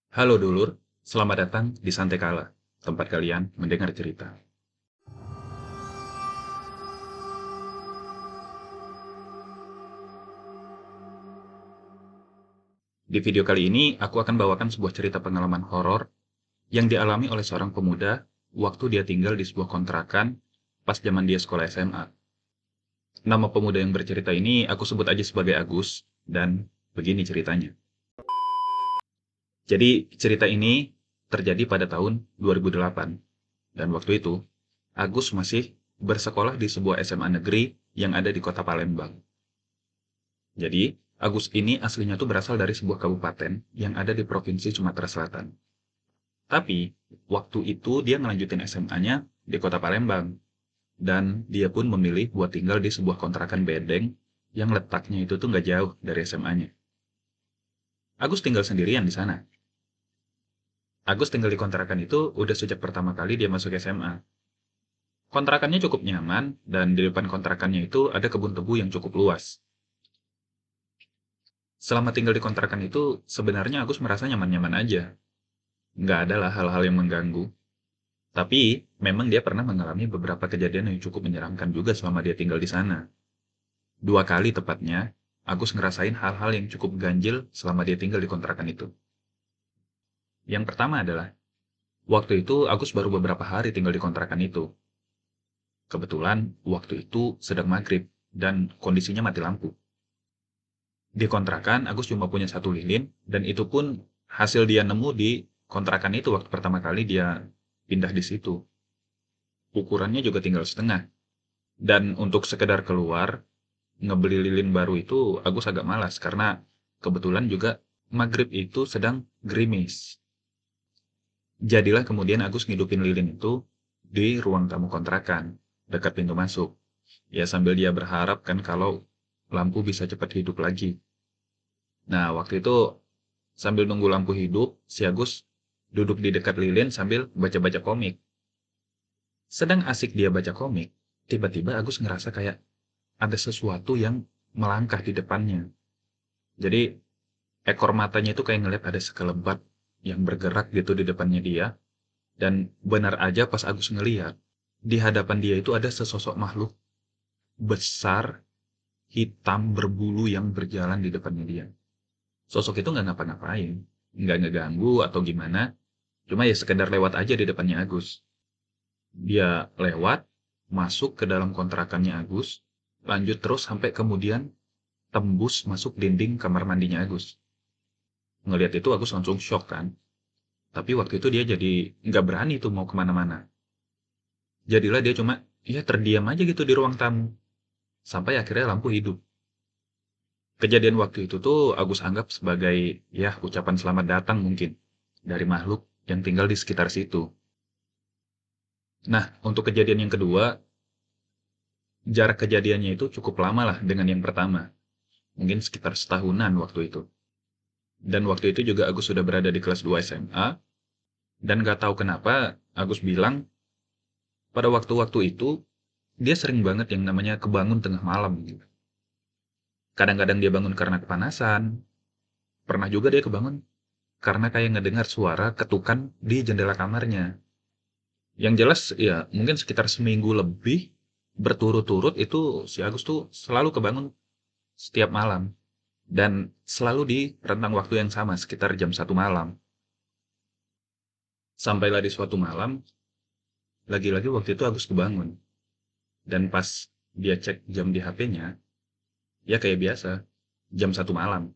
Halo dulur, selamat datang di Santai Kala, tempat kalian mendengar cerita. Di video kali ini, aku akan bawakan sebuah cerita pengalaman horor yang dialami oleh seorang pemuda waktu dia tinggal di sebuah kontrakan pas zaman dia sekolah SMA. Nama pemuda yang bercerita ini aku sebut aja sebagai Agus, dan begini ceritanya. Jadi, cerita ini terjadi pada tahun 2008, dan waktu itu, Agus masih bersekolah di sebuah SMA negeri yang ada di kota Palembang. Jadi, Agus ini aslinya tuh berasal dari sebuah kabupaten yang ada di Provinsi Sumatera Selatan. Tapi, waktu itu dia ngelanjutin SMA-nya di kota Palembang. Dan dia pun memilih buat tinggal di sebuah kontrakan bedeng yang letaknya itu tuh nggak jauh dari SMA-nya. Agus tinggal sendirian di sana. Agus tinggal di kontrakan itu udah sejak pertama kali dia masuk SMA. Kontrakannya cukup nyaman, dan di depan kontrakannya itu ada kebun tebu yang cukup luas. Selama tinggal di kontrakan itu, sebenarnya Agus merasa nyaman-nyaman aja. Nggak ada lah hal-hal yang mengganggu. Tapi, memang dia pernah mengalami beberapa kejadian yang cukup menyeramkan juga selama dia tinggal di sana. 2 kali tepatnya, Agus ngerasain hal-hal yang cukup ganjil selama dia tinggal di kontrakan itu. Yang pertama adalah, waktu itu Agus baru beberapa hari tinggal di kontrakan itu. Kebetulan, waktu itu sedang maghrib, dan kondisinya mati lampu. Di kontrakan, Agus cuma punya satu lilin, dan itu pun hasil dia nemu di kontrakan itu waktu pertama kali dia pindah di situ. Ukurannya juga tinggal setengah. Dan untuk sekedar keluar, ngebeli lilin baru itu Agus agak malas, karena kebetulan juga maghrib itu sedang gerimis. Jadilah kemudian Agus ngidupin lilin itu di ruang tamu kontrakan, dekat pintu masuk. Ya sambil dia berharap kan kalau lampu bisa cepat hidup lagi. Nah, waktu itu sambil nunggu lampu hidup, si Agus duduk di dekat lilin sambil baca-baca komik. Sedang asik dia baca komik, tiba-tiba Agus ngerasa kayak ada sesuatu yang melangkah di depannya. Jadi, ekor matanya itu kayak ngeliat ada sekelebat yang bergerak gitu di depannya dia. Dan benar aja pas Agus ngeliat, di hadapan dia itu ada sesosok makhluk besar, hitam, berbulu yang berjalan di depannya dia. Sosok itu nggak ngapa-ngapain, nggak ngeganggu atau gimana, cuma ya sekedar lewat aja di depannya Agus. Dia lewat, masuk ke dalam kontrakannya Agus, lanjut terus sampai kemudian tembus masuk dinding kamar mandinya Agus. Ngelihat itu Agus langsung shock kan. Tapi waktu itu dia jadi nggak berani tuh mau kemana-mana. Jadilah dia cuma ya terdiam aja gitu di ruang tamu. Sampai akhirnya lampu hidup. Kejadian waktu itu tuh Agus anggap sebagai ya ucapan selamat datang mungkin dari makhluk yang tinggal di sekitar situ. Nah, untuk kejadian yang kedua, jarak kejadiannya itu cukup lama lah dengan yang pertama. Mungkin sekitar setahunan waktu itu. Dan waktu itu juga Agus sudah berada di kelas 2 SMA, dan gak tahu kenapa Agus bilang, pada waktu-waktu itu, dia sering banget yang namanya kebangun tengah malam. Gitu. Kadang-kadang dia bangun karena kepanasan, pernah juga dia kebangun karena kayak ngedengar suara ketukan di jendela kamarnya. Yang jelas, ya mungkin sekitar seminggu lebih, berturut-turut itu si Agus tuh selalu kebangun setiap malam. Dan selalu di rentang waktu yang sama, sekitar jam 1 malam. Sampailah di suatu malam, lagi-lagi waktu itu Agus kebangun. Dan pas dia cek jam di HP-nya, ya kayak biasa, jam 1 malam.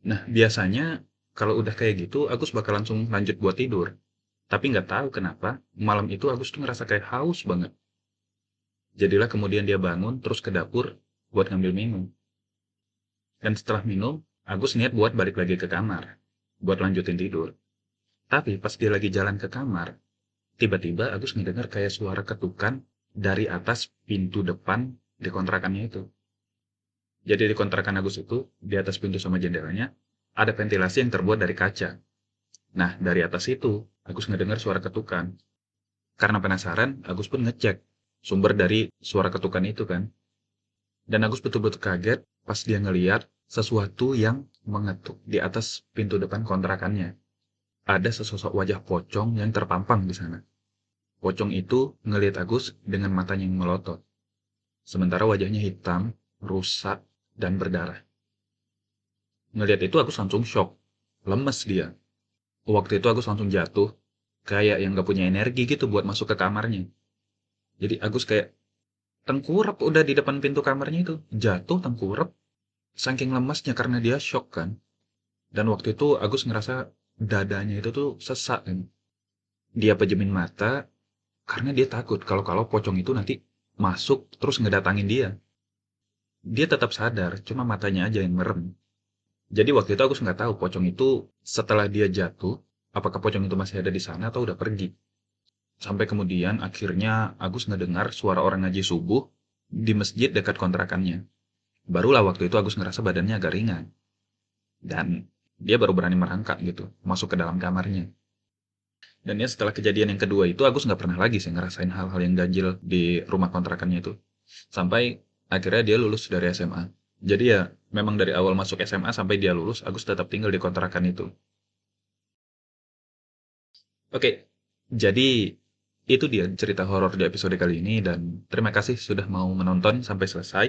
Nah, biasanya kalau udah kayak gitu, Agus bakal langsung lanjut buat tidur. Tapi nggak tahu kenapa, malam itu Agus tuh ngerasa kayak haus banget. Jadilah kemudian dia bangun, terus ke dapur buat ngambil minum. Dan setelah minum, Agus niat buat balik lagi ke kamar, buat lanjutin tidur. Tapi pas dia lagi jalan ke kamar, tiba-tiba Agus ngedengar kayak suara ketukan dari atas pintu depan di kontrakannya itu. Jadi di kontrakan Agus itu, di atas pintu sama jendelanya, ada ventilasi yang terbuat dari kaca. Nah, dari atas itu, Agus ngedengar suara ketukan. Karena penasaran, Agus pun ngecek sumber dari suara ketukan itu kan. Dan Agus betul-betul kaget pas dia ngeliat sesuatu yang mengetuk di atas pintu depan kontrakannya. Ada sesosok wajah pocong yang terpampang di sana. Pocong itu ngelihat Agus dengan matanya yang melotot. Sementara wajahnya hitam, rusak, dan berdarah. Ngelihat itu Agus langsung shock. Lemes dia. Waktu itu Agus langsung jatuh. Kayak yang gak punya energi gitu buat masuk ke kamarnya. Jadi Agus kayak tengkurap udah di depan pintu kamarnya itu. Jatuh tengkurap. Saking lemesnya karena dia shock kan. Dan waktu itu Agus ngerasa dadanya itu tuh sesak kan. Dia pejemin mata karena dia takut kalau pocong itu nanti masuk terus ngedatangin dia. Dia tetap sadar, cuma matanya aja yang merem. Jadi waktu itu Agus nggak tahu pocong itu setelah dia jatuh, apakah pocong itu masih ada di sana atau udah pergi. Sampai kemudian akhirnya Agus ngedengar suara orang ngaji subuh di masjid dekat kontrakannya. Barulah waktu itu Agus ngerasa badannya agak ringan. Dan dia baru berani merangkak gitu, masuk ke dalam kamarnya. Dan ya setelah kejadian yang kedua itu Agus nggak pernah lagi sih ngerasain hal-hal yang ganjil di rumah kontrakannya itu. Sampai akhirnya dia lulus dari SMA. Jadi ya memang dari awal masuk SMA sampai dia lulus Agus tetap tinggal di kontrakan itu. Oke, jadi itu dia cerita horor di episode kali ini dan terima kasih sudah mau menonton sampai selesai.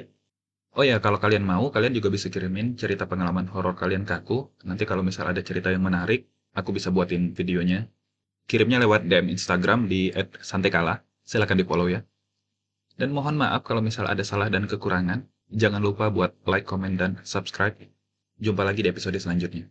Oh ya, kalau kalian mau, kalian juga bisa kirimin cerita pengalaman horor kalian ke aku. Nanti kalau misal ada cerita yang menarik, aku bisa buatin videonya. Kirimnya lewat DM Instagram di @santekala. Silahkan di-follow ya. Dan mohon maaf kalau misal ada salah dan kekurangan. Jangan lupa buat like, komen, dan subscribe. Jumpa lagi di episode selanjutnya.